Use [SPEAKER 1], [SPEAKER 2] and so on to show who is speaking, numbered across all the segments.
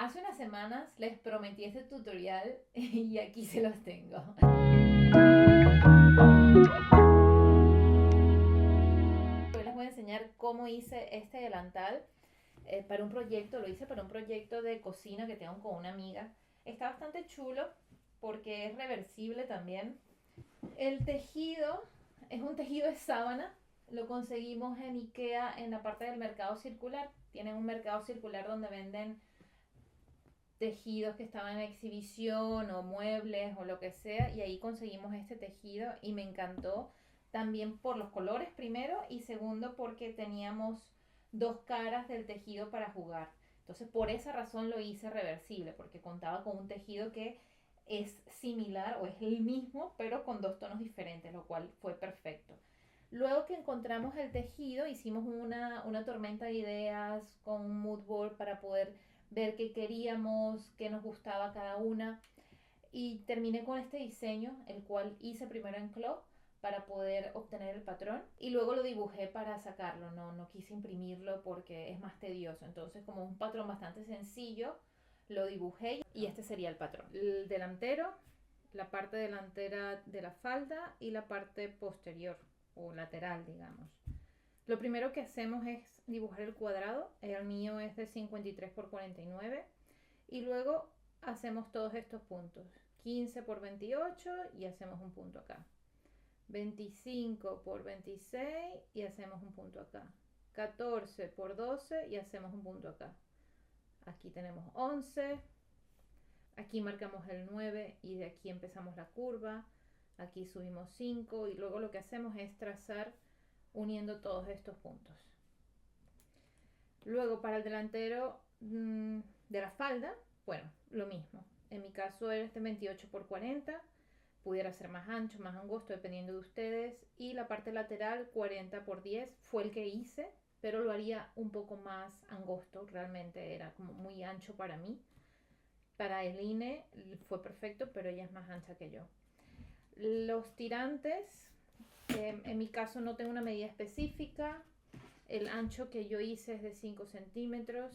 [SPEAKER 1] Hace unas semanas les prometí este tutorial y aquí se los tengo. Hoy les voy a enseñar cómo hice este delantal para un proyecto. Lo hice para un proyecto de cocina que tengo con una amiga. Está bastante chulo porque es reversible también. El tejido es un tejido de sábana. Lo conseguimos en IKEA en la parte del mercado circular. Tienen un mercado circular donde venden tejidos que estaban en exhibición o muebles o lo que sea, y ahí conseguimos este tejido y me encantó también por los colores primero, y segundo porque teníamos dos caras del tejido para jugar. Entonces por esa razón lo hice reversible, porque contaba con un tejido que es similar o es el mismo pero con dos tonos diferentes, lo cual fue perfecto. Luego que encontramos el tejido, hicimos una tormenta de ideas con un mood board para poder ver qué queríamos, qué nos gustaba cada una. Y terminé con este diseño, el cual hice primero en Clo para poder obtener el patrón, y luego lo dibujé para sacarlo. No quise imprimirlo porque es más tedioso. Entonces, como un patrón bastante sencillo, lo dibujé y este sería el patrón. El delantero, la parte delantera de la falda y la parte posterior o lateral, digamos. Lo primero que hacemos es dibujar el cuadrado. El mío es de 53 por 49. Y luego hacemos todos estos puntos. 15 por 28 y hacemos un punto acá. 25 por 26 y hacemos un punto acá. 14 por 12 y hacemos un punto acá. Aquí tenemos 11. Aquí marcamos el 9 y de aquí empezamos la curva. Aquí subimos 5 y luego lo que hacemos es trazar uniendo todos estos puntos. Luego para el delantero de la falda, bueno, lo mismo. En mi caso es de 28 por 40. Pudiera ser más ancho, más angosto, dependiendo de ustedes. Y la parte lateral 40 por 10 fue el que hice, pero lo haría un poco más angosto. Realmente era como muy ancho para mí. Para Eline fue perfecto, pero ella es más ancha que yo. Los tirantes, en mi caso no tengo una medida específica. El ancho que yo hice es de 5 centímetros,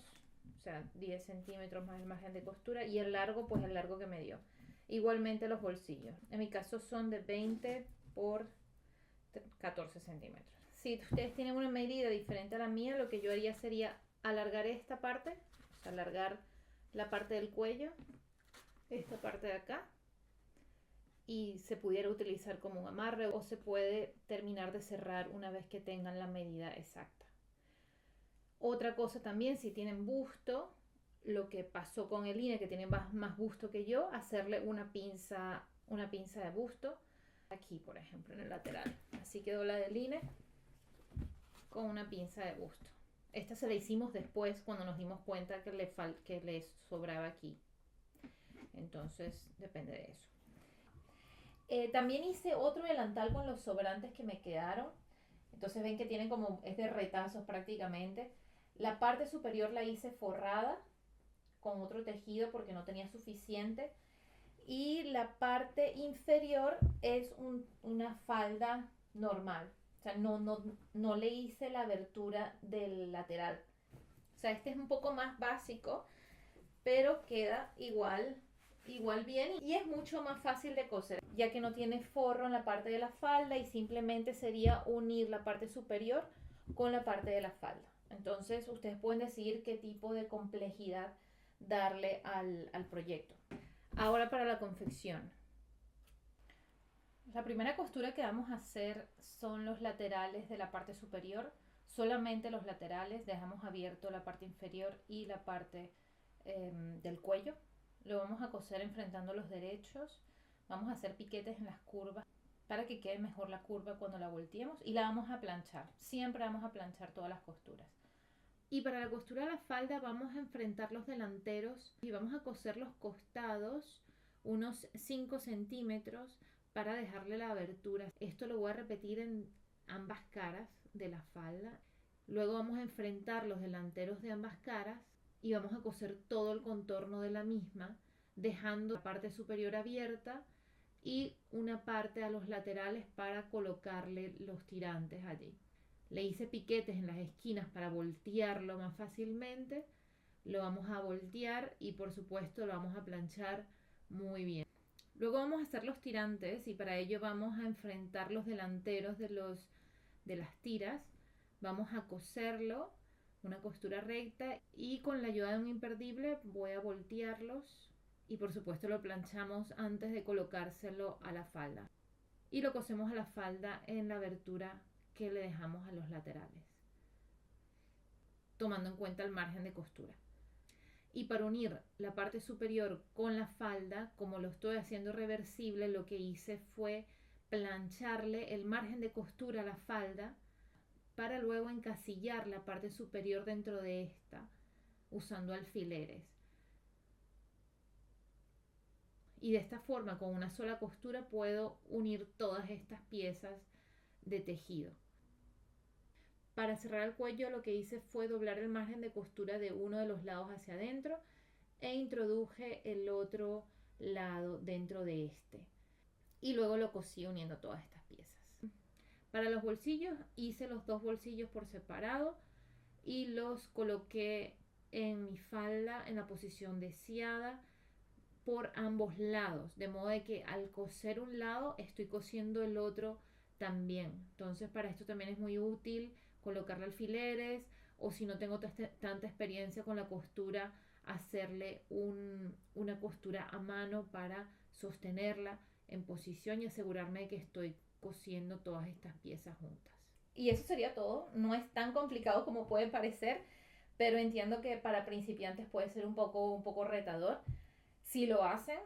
[SPEAKER 1] o sea, 10 centímetros más el margen de costura. Y el largo, pues el largo que me dio. Igualmente los bolsillos. En mi caso son de 20 por 14 centímetros. Si ustedes tienen una medida diferente a la mía, lo que yo haría sería alargar esta parte, o sea, alargar la parte del cuello, esta parte de acá, y se pudiera utilizar como un amarre o se puede terminar de cerrar una vez que tengan la medida exacta. Otra cosa también, si tienen busto, lo que pasó con Eline, que tiene más busto que yo, hacerle una pinza de busto aquí, por ejemplo, en el lateral. Así quedó la de Eline con una pinza de busto. Esta se la hicimos después cuando nos dimos cuenta que le sobraba aquí. Entonces depende de eso. También hice otro delantal con los sobrantes que me quedaron. Entonces ven que tienen como, es de retazos prácticamente. La parte superior la hice forrada con otro tejido porque no tenía suficiente. Y la parte inferior es una falda normal. O sea, no le hice la abertura del lateral. O sea, este es un poco más básico, pero queda igual bien y es mucho más fácil de coser, ya que no tiene forro en la parte de la falda y simplemente sería unir la parte superior con la parte de la falda. Entonces ustedes pueden decidir qué tipo de complejidad darle al proyecto. Ahora para la confección. La primera costura que vamos a hacer son los laterales de la parte superior. Solamente los laterales, dejamos abierto la parte inferior y la parte del cuello. Lo vamos a coser enfrentando los derechos. Vamos a hacer piquetes en las curvas para que quede mejor la curva cuando la volteemos, y la vamos a planchar. Siempre vamos a planchar todas las costuras. Y para la costura de la falda vamos a enfrentar los delanteros y vamos a coser los costados unos 5 centímetros para dejarle la abertura. Esto lo voy a repetir en ambas caras de la falda. Luego vamos a enfrentar los delanteros de ambas caras y vamos a coser todo el contorno de la misma, dejando la parte superior abierta y una parte a los laterales para colocarle los tirantes allí. Le hice piquetes en las esquinas para voltearlo más fácilmente, lo vamos a voltear y por supuesto lo vamos a planchar muy bien. Luego vamos a hacer los tirantes y para ello vamos a enfrentar los delanteros de las tiras. Vamos a coserlo, una costura recta, y con la ayuda de un imperdible voy a voltearlos y por supuesto lo planchamos antes de colocárselo a la falda. Y lo cosemos a la falda en la abertura que le dejamos a los laterales, tomando en cuenta el margen de costura. Y para unir la parte superior con la falda, como lo estoy haciendo reversible, lo que hice fue plancharle el margen de costura a la falda para luego encasillar la parte superior dentro de esta usando alfileres. Y de esta forma, con una sola costura, puedo unir todas estas piezas de tejido. Para cerrar el cuello, lo que hice fue doblar el margen de costura de uno de los lados hacia adentro e introduje el otro lado dentro de este. Y luego lo cosí uniendo todas estas piezas. Para los bolsillos hice los dos bolsillos por separado y los coloqué en mi falda en la posición deseada por ambos lados, de modo de que al coser un lado estoy cosiendo el otro también. Entonces para esto también es muy útil colocarle alfileres, o si no tengo tanta experiencia con la costura, hacerle una costura a mano para sostenerla en posición y asegurarme de que estoy cosiendo todas estas piezas juntas. Y eso sería todo. No es tan complicado como puede parecer, pero entiendo que para principiantes puede ser un poco retador. Si lo hacen,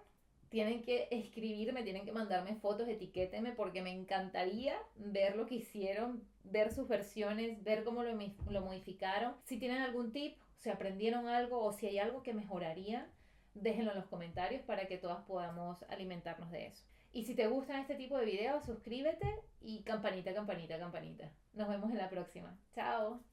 [SPEAKER 1] tienen que escribirme, tienen que mandarme fotos, etiquétenme, porque me encantaría ver lo que hicieron, ver sus versiones, ver cómo lo modificaron. Si tienen algún tip, si aprendieron algo o si hay algo que mejorarían, déjenlo en los comentarios para que todas podamos alimentarnos de eso. Y si te gustan este tipo de videos, suscríbete y campanita, campanita, campanita. Nos vemos en la próxima. Chao.